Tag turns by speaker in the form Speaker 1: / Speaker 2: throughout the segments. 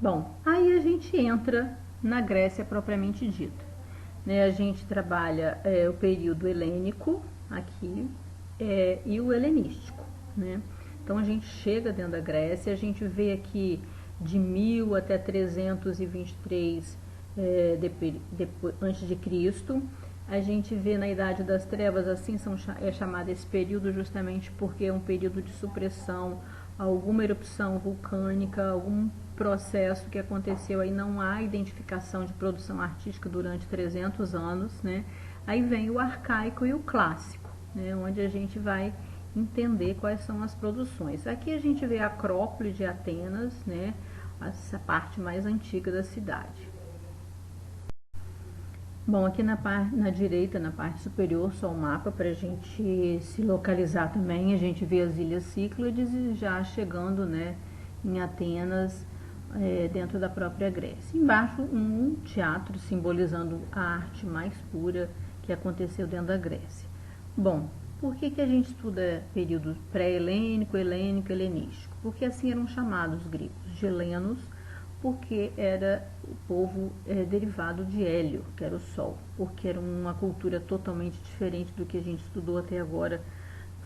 Speaker 1: Bom, aí a gente entra na Grécia propriamente dita. Né? A gente trabalha o período helênico aqui e o helenístico. Né? Então a gente chega dentro da Grécia, a gente vê aqui de 1000 até 323 antes de Cristo. A gente vê na Idade das Trevas, assim é chamado esse período justamente porque é um período de supressão, alguma erupção vulcânica, algum processo que aconteceu aí, não há identificação de produção artística durante 300 anos, né? Aí vem o arcaico e o clássico, né? Onde a gente vai entender quais são as produções. Aqui a gente vê a Acrópole de Atenas, né? Essa parte mais antiga da cidade. Bom, aqui na direita, na parte superior, só o mapa para a gente se localizar também. A gente vê as Ilhas Cíclades e já chegando, né, em Atenas, dentro da própria Grécia. Embaixo, um teatro simbolizando a arte mais pura que aconteceu dentro da Grécia. Bom, por que a gente estuda período pré-helênico, helênico, helenístico? Porque assim eram chamados os gregos, de helenos, porque era o povo derivado de Hélio, que era o Sol, porque era uma cultura totalmente diferente do que a gente estudou até agora,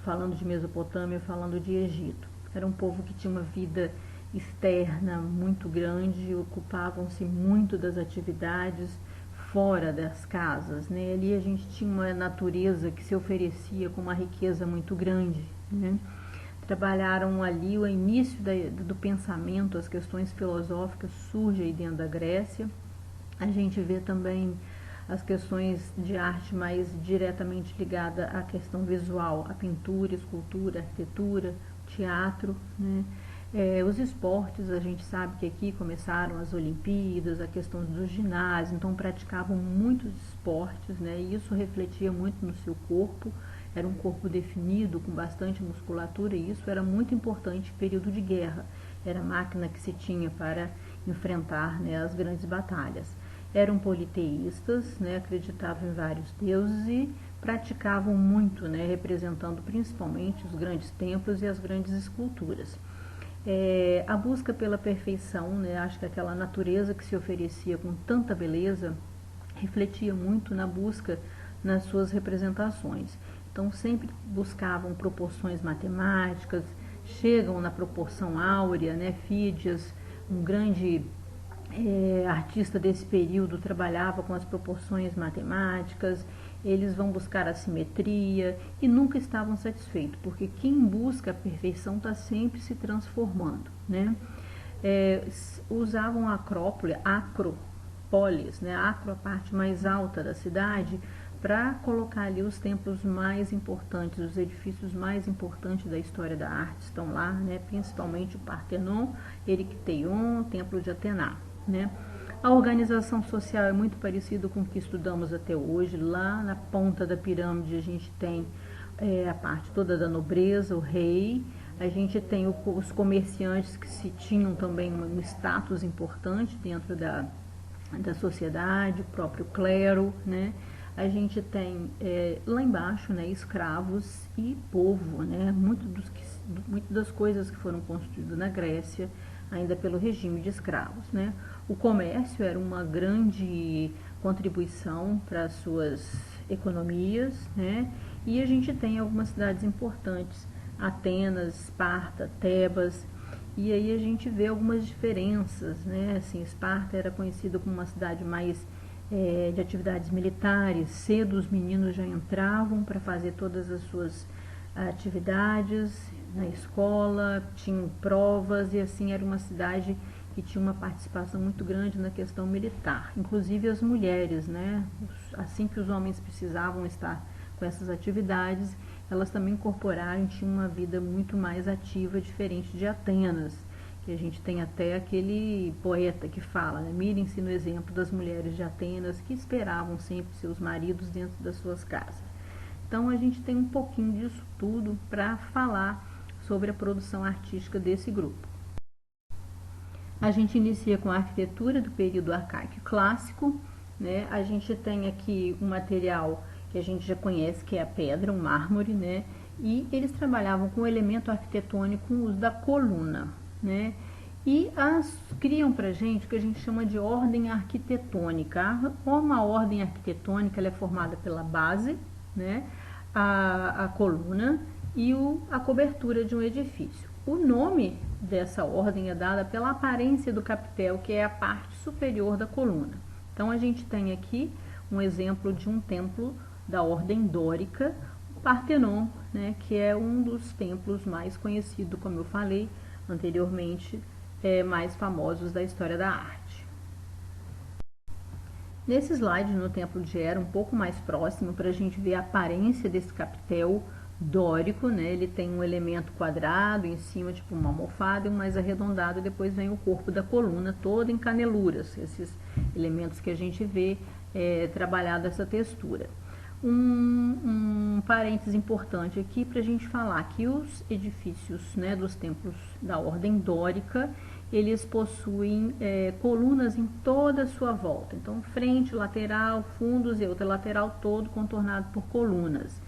Speaker 1: falando de Mesopotâmia, falando de Egito. Era um povo que tinha uma vida externa muito grande, ocupavam-se muito das atividades fora das casas, né? Ali a gente tinha uma natureza que se oferecia com uma riqueza muito grande, né? Trabalharam ali o início do pensamento, as questões filosóficas surgem aí dentro da Grécia. A gente vê também as questões de arte mais diretamente ligada à questão visual, a pintura, escultura, arquitetura, teatro, né? Os esportes, a gente sabe que aqui começaram as Olimpíadas, a questão dos ginásios, então praticavam muitos esportes, né? E isso refletia muito no seu corpo, era um corpo definido, com bastante musculatura, e isso era muito importante no período de guerra, era a máquina que se tinha para enfrentar, né, as grandes batalhas. Eram politeístas, né, acreditavam em vários deuses e praticavam muito, né, representando principalmente os grandes templos e as grandes esculturas. A busca pela perfeição, né, acho que aquela natureza que se oferecia com tanta beleza refletia muito na busca nas suas representações. Então sempre buscavam proporções matemáticas, chegam na proporção áurea, né? Fídias, um grande artista desse período, trabalhava com as proporções matemáticas, eles vão buscar a simetria e nunca estavam satisfeitos, porque quem busca a perfeição está sempre se transformando, né? Usavam a Acrópole, Acropolis, né? Acro, a parte mais alta da cidade, para colocar ali os templos mais importantes, os edifícios mais importantes da história da arte estão lá, né? Principalmente o Partenon, Ericteion, o Templo de Atena, né? A organização social é muito parecida com o que estudamos até hoje. Lá na ponta da pirâmide a gente tem a parte toda da nobreza, o rei, a gente tem os comerciantes que se tinham também um status importante dentro da sociedade, o próprio clero, né? A gente tem lá embaixo, né, escravos e povo, né? Muito das coisas que foram construídas na Grécia ainda pelo regime de escravos, né? O comércio era uma grande contribuição para as suas economias, né? E a gente tem algumas cidades importantes, Atenas, Esparta, Tebas, e aí a gente vê algumas diferenças, né? Assim, Esparta era conhecida como uma cidade mais de atividades militares, cedo os meninos já entravam para fazer todas as suas atividades na escola, tinham provas e assim era uma cidade que tinha uma participação muito grande na questão militar, inclusive as mulheres, né? Assim que os homens precisavam estar com essas atividades, elas também incorporaram, tinham uma vida muito mais ativa, diferente de Atenas, que a gente tem até aquele poeta que fala, né? Mirem-se no exemplo das mulheres de Atenas que esperavam sempre seus maridos dentro das suas casas. Então a gente tem um pouquinho disso tudo para falar sobre a produção artística desse grupo. A gente inicia com a arquitetura do período arcaico clássico, né? A gente tem aqui um material que a gente já conhece, que é a pedra, o mármore, né? E eles trabalhavam com o elemento arquitetônico com o uso da coluna, né? e criam para a gente o que a gente chama de ordem arquitetônica. Uma ordem arquitetônica ela é formada pela base, né, a coluna e a cobertura de um edifício. O nome dessa ordem é dada pela aparência do capitel, que é a parte superior da coluna. Então a gente tem aqui um exemplo de um templo da ordem dórica, o Partenon, né, que é um dos templos mais conhecidos, como eu falei anteriormente, mais famosos da história da arte. Nesse slide, no Templo de Hera, um pouco mais próximo, para a gente ver a aparência desse capitel dórico, né? Ele tem um elemento quadrado em cima, tipo uma almofada, e um mais arredondado, e depois vem o corpo da coluna, todo em caneluras, esses elementos que a gente vê trabalhado essa textura. Um parênteses importante aqui para a gente falar que os edifícios, né, dos templos da ordem dórica, eles possuem colunas em toda a sua volta. Então, frente, lateral, fundos e outra lateral, todo contornado por colunas.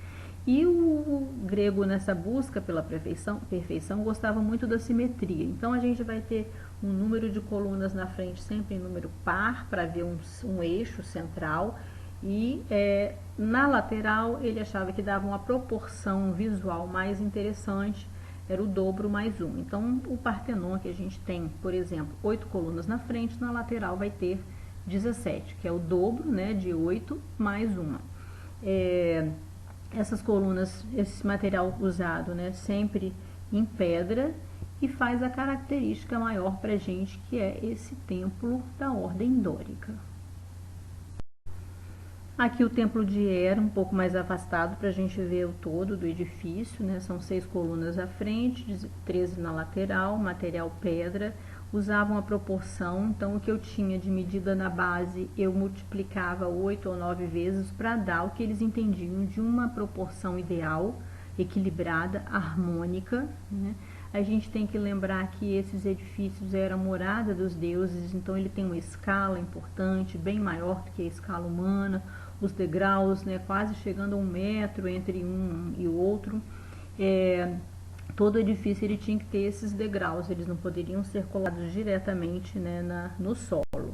Speaker 1: E o grego, nessa busca pela perfeição, gostava muito da simetria. Então, a gente vai ter um número de colunas na frente sempre em número par, para ver um eixo central. E na lateral, ele achava que dava uma proporção visual mais interessante, era o dobro mais um. Então, o Partenon que a gente tem, por exemplo, 8 colunas na frente, na lateral vai ter 17, que é o dobro, né, de 8 mais uma. Essas colunas, esse material usado, né, sempre em pedra, e faz a característica maior para a gente, que é esse templo da ordem dórica. Aqui o Templo de Hera, um pouco mais afastado, para a gente ver o todo do edifício, né? São 6 colunas à frente, 13 na lateral, material pedra. Usavam a proporção, então o que eu tinha de medida na base, eu multiplicava 8 ou 9 vezes para dar o que eles entendiam de uma proporção ideal, equilibrada, harmônica, né? A gente tem que lembrar que esses edifícios eram morada dos deuses, então ele tem uma escala importante, bem maior do que a escala humana, os degraus, né, quase chegando a 1 metro entre um e o outro. Todo edifício ele tinha que ter esses degraus, eles não poderiam ser colados diretamente, né, no solo.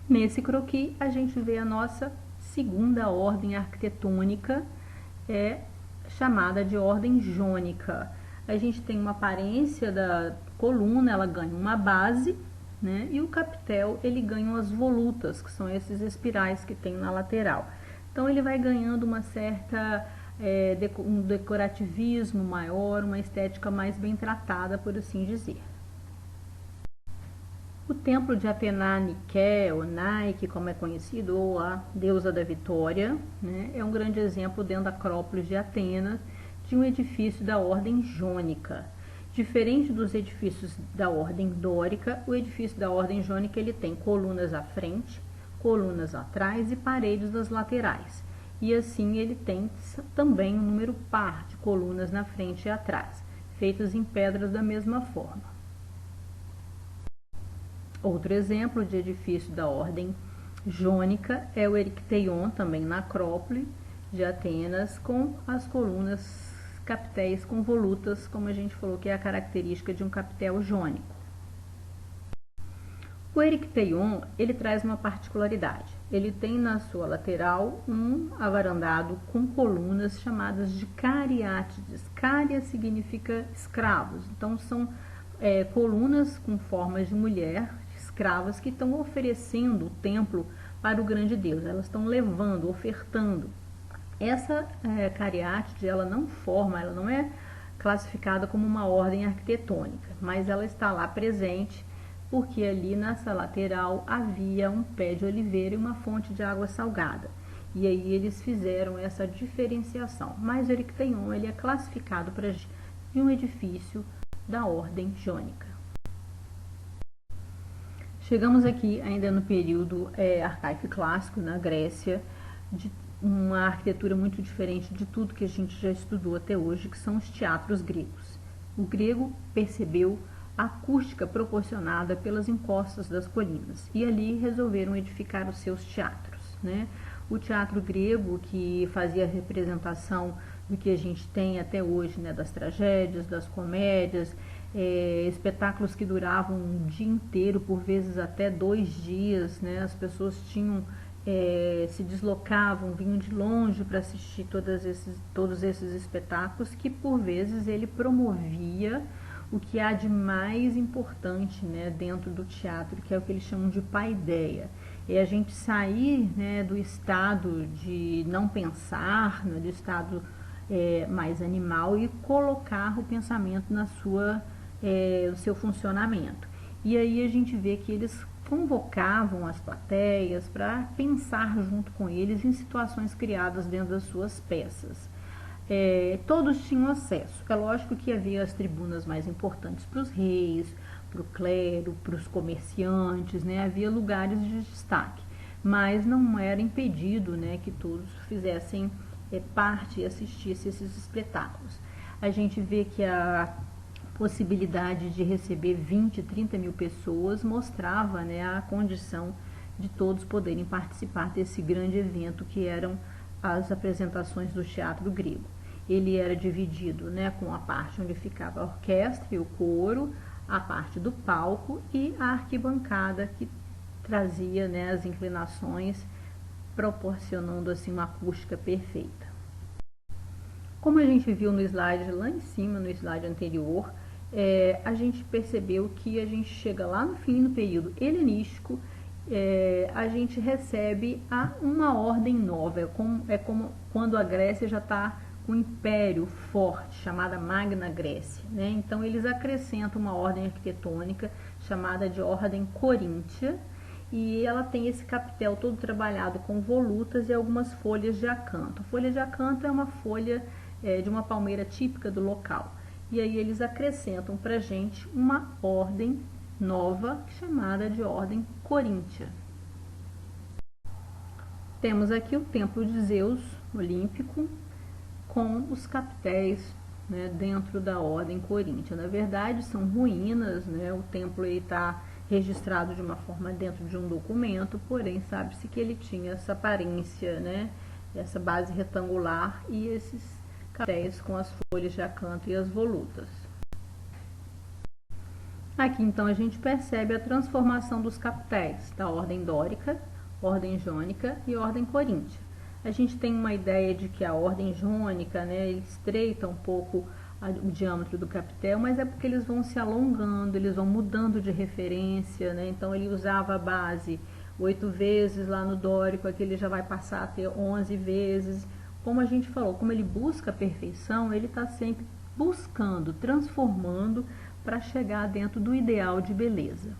Speaker 1: Nesse croquis a gente vê a nossa segunda ordem arquitetônica, chamada de ordem jônica. A gente tem uma aparência da coluna, ela ganha uma base, né, e o capitel ele ganha as volutas, que são esses espirais que tem na lateral. Então ele vai ganhando uma certa um decorativismo maior, uma estética mais bem tratada, por assim dizer. O templo de Atena Nike, ou Nike, como é conhecido, ou a deusa da vitória, né, é um grande exemplo dentro da Acrópolis de Atenas, de um edifício da ordem jônica. Diferente dos edifícios da ordem dórica, o edifício da ordem jônica ele tem colunas à frente, colunas atrás e paredes das laterais. E assim ele tem também um número par de colunas na frente e atrás, feitas em pedras da mesma forma. Outro exemplo de edifício da ordem jônica é o Ericteion, também na Acrópole de Atenas, com as colunas, capitéis com volutas, como a gente falou que é a característica de um capitel jônico. O Ericteion, ele traz uma particularidade. Ele tem na sua lateral um avarandado com colunas chamadas de cariátides. Cária significa escravos, então são colunas com formas de mulher, escravas, que estão oferecendo o templo para o grande Deus. Elas estão levando, ofertando. Essa cariátide, ela não é classificada como uma ordem arquitetônica, mas ela está lá presente porque ali nessa lateral havia um pé de oliveira e uma fonte de água salgada. E aí eles fizeram essa diferenciação. Mas o Ericteion, ele é classificado para de um edifício da ordem jônica. Chegamos aqui ainda no período arcaico e clássico, na Grécia, de uma arquitetura muito diferente de tudo que a gente já estudou até hoje, que são os teatros gregos. O grego percebeu a acústica proporcionada pelas encostas das colinas e ali resolveram edificar os seus teatros, né? O teatro grego, que fazia a representação do que a gente tem até hoje, né, das tragédias, das comédias, espetáculos que duravam um dia inteiro, por vezes até 2 dias, né? As pessoas se deslocavam, vinham de longe para assistir todos esses espetáculos, que por vezes ele promovia o que há de mais importante, né, dentro do teatro, que é o que eles chamam de paideia. É a gente sair, né, do estado de não pensar, né, do estado mais animal, e colocar o pensamento no seu funcionamento. E aí a gente vê que eles convocavam as plateias para pensar junto com eles em situações criadas dentro das suas peças. Todos tinham acesso. É lógico que havia as tribunas mais importantes para os reis, para o clero, para os comerciantes, né? Havia lugares de destaque, mas não era impedido, né, que todos fizessem parte e assistissem esses espetáculos. A gente vê que a possibilidade de receber 20, 30 mil pessoas mostrava, né, a condição de todos poderem participar desse grande evento que eram as apresentações do teatro grego. Ele era dividido, né, com a parte onde ficava a orquestra e o coro, a parte do palco e a arquibancada, que trazia, né, as inclinações, proporcionando assim uma acústica perfeita. Como a gente viu no slide lá em cima, no slide anterior, a gente percebeu que a gente chega lá no fim do período helenístico, a gente recebe uma ordem nova. É como quando a Grécia já está com um império forte, chamada Magna Grécia, né? Então eles acrescentam uma ordem arquitetônica chamada de Ordem Coríntia, e ela tem esse capitel todo trabalhado com volutas e algumas folhas de acanto. A folha de acanto é uma folha de uma palmeira típica do local. E aí eles acrescentam para a gente uma ordem nova chamada de Ordem Coríntia. Temos aqui o Templo de Zeus Olímpico com os capitéis, né, dentro da Ordem Coríntia. Na verdade, são ruínas, né? O templo está registrado de uma forma dentro de um documento, porém sabe-se que ele tinha essa aparência, né, essa base retangular e esses capitéis com as folhas de acanto e as volutas. Aqui então a gente percebe a transformação dos capitéis da ordem dórica, ordem jônica e ordem coríntia. A gente tem uma ideia de que a ordem jônica, né, ele estreita um pouco o diâmetro do capitel, mas é porque eles vão se alongando, eles vão mudando de referência, né? Então ele usava a base 8 vezes lá no dórico, aqui ele já vai passar a ter 11 vezes. Como a gente falou, como ele busca a perfeição, ele está sempre buscando, transformando para chegar dentro do ideal de beleza.